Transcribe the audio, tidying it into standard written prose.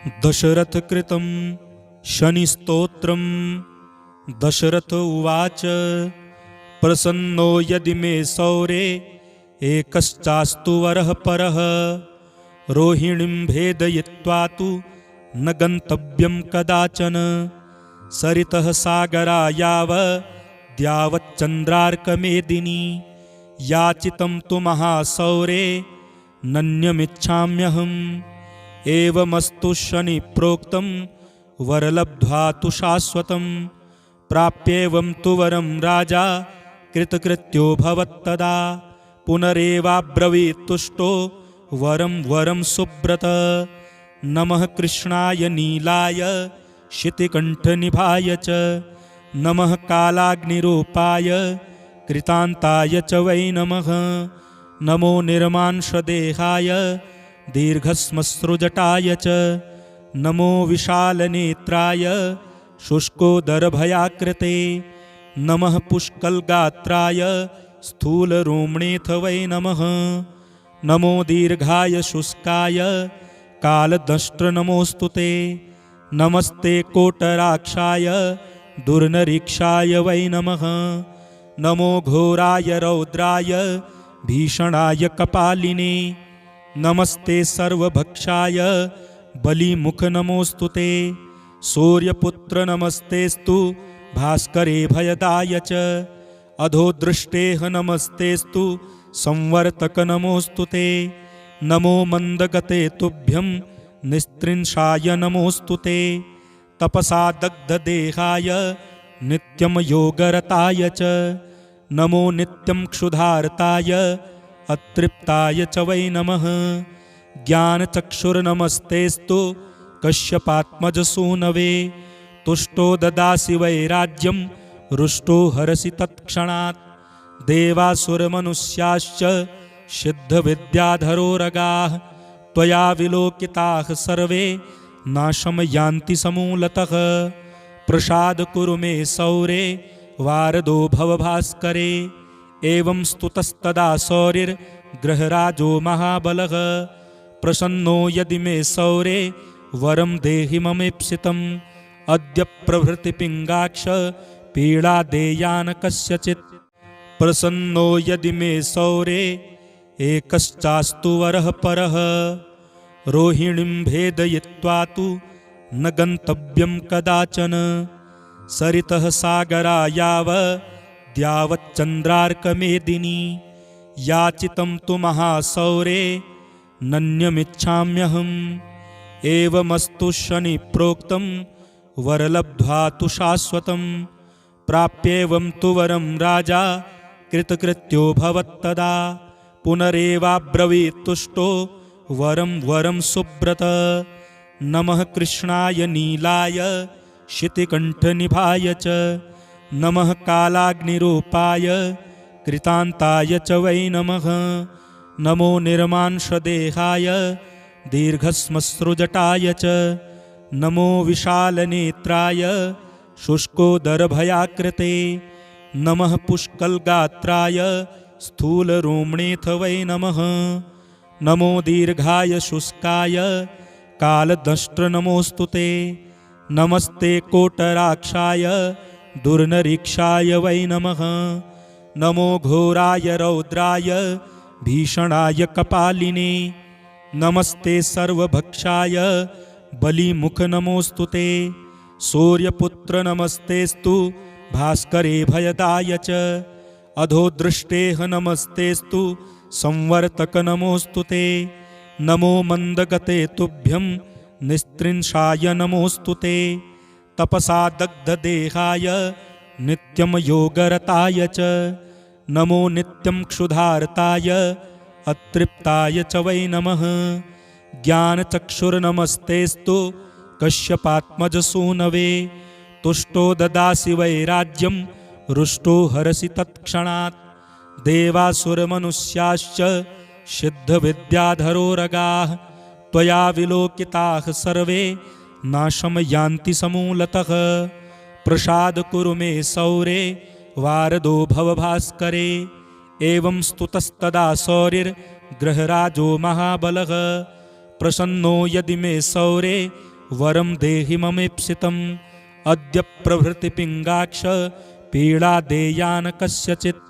दशरथकृतं शनिस्तोत्रम्। दशरथ उवाच प्रसन्नो यदि मे सौरे एकश्चास्तु वरः परः। रोहिणीं भेदयित्वा तु न गन्तव्यं कदाचन। सरितः सागरायावद्यावच्चन्द्रार्कमेदिनी। याचितं तु महासौरे नन्यमिच्छाम्यहम्। एवमस्तु शनिप्रोक्तं वरलब्ध्वा तु शाश्वतं। प्राप्येवं तु वरं राजा कृतकृत्यो भवत्तदा। पुनरेवाब्रवीत् तुष्टो वरं वरं सुब्रत। नमः कृष्णाय नीलाय शितिकण्ठनिभाय च। नमः कालाग्निरूपाय कृतान्ताय च वै नमः। नमो निर्मांशदेहाय दीर्घश्मश्रुजटाय च। नमो विशालनेत्राय शुष्कोदरभयाकृते। नमः पुष्कलगात्राय स्थूलरोम्णेऽथ वै नमः। नमो दीर्घाय शुष्काय कालदंष्ट्र नमोऽस्तु ते। नमस्ते कोटराक्षाय दुर्निरीक्षाय वै नमः। नमो घोराय रौद्राय भीषणाय कपालिने। नमस्ते सर्वभक्षाय बलिमुख नमोऽस्तु ते। सूर्यपुत्र नमस्तेस्तु भास्करे भयदाय च। अधोदृष्टेः नमस्तेस्तु संवर्तक नमोऽस्तु ते। नमो मन्दगते तुभ्यं निस्त्रिंशाय नमोऽस्तु ते। तपसा दग्धदेहाय नित्यं योगरताय च। नमो नित्यं क्षुधार्ताय अतृप्ताय च वै नमः। ज्ञानचक्षुर्नमस्तेस्तु कश्यपात्मजसूनवे। तुष्टो ददासि वै राज्यं रुष्टो हरसि तत्क्षणात्। देवासुरमनुष्याश्च सिद्धविद्याधरोरगाः। त्वया विलोकिताः सर्वे नाशं यान्ति समूलतः। प्रसाद कुरु मे सौरे वारदो भव भास्करे। एवं स्तुतस्तदा सौरिर्गृहराजो महाबलः। प्रसन्नो यदि मे सौरे वरं देहि ममेप्सितम्। अद्य प्रभृति पिङ्गाक्ष पीडा देयान कस्यचित्। प्रसन्नो यदि मे सौरे एकश्चास्तु वरः परः। रोहिणीं भेदयित्वा तु न गन्तव्यं कदाचन। सरितः सागरायावद्यावच्चन्द्रार्कमेदिनी। याचितं तु महासौरे नन्यमिच्छाम्यहम्। एवमस्तु शनिप्रोक्तं वरलब्ध्वा तु शाश्वतं। प्राप्येवं तु वरं राजा कृतकृत्यो भवत्तदा। पुनरेवाब्रवीत् तुष्टो वरं वरं सुब्रत। नमः कृष्णाय नीलाय शितिकण्ठनिभाय च। नमः कालाग्निरूपाय कृतान्ताय च वै नमः। नमो निर्मांशदेहाय दीर्घश्मश्रुजटाय च। नमो विशालनेत्राय शुष्कोदरभयाकृते। नमः पुष्कलगात्राय स्थूलरोम्णेऽथ वै नमः। नमो दीर्घाय शुष्काय कालदंष्ट्र नमोऽस्तु ते। नमस्ते कोटराक्षाय दुर्निरीक्षाय वै नमः। नमो घोराय रौद्राय भीषणाय कपालिने। नमस्ते सर्वभक्षाय बलिमुख नमोऽस्तु ते। सूर्यपुत्र नमस्तेस्तु भास्करे भयदाय च। अधोदृष्टेः नमस्तेस्तु संवर्तक नमोऽस्तु ते। नमो मन्दगते तुभ्यं निस्त्रिंशाय नमोऽस्तु ते। तपसा दग्धदेहाय नित्यं योगरताय च। नमो नित्यं क्षुधार्ताय अतृप्ताय च वै नमः। ज्ञानचक्षुर्नमस्तेस्तु कश्यपात्मजसूनवे। तुष्टो ददासि वै राज्यं रुष्टो हरसि तत्क्षणात्। देवासुरमनुष्याश्च सिद्धविद्याधरोरगाः। त्वया विलोकिताः सर्वे नाशं यान्ति समूलतः। प्रसाद कुरु मे सौरे वारदो भव भास्करे। एवं स्तुतस्तदा सौरिर्गृहराजो महाबलः। प्रसन्नो यदि मे सौरे वरं देहि ममेप्सितम् अद्य प्रभृति पिङ्गाक्ष पीडा देयान कस्यचित्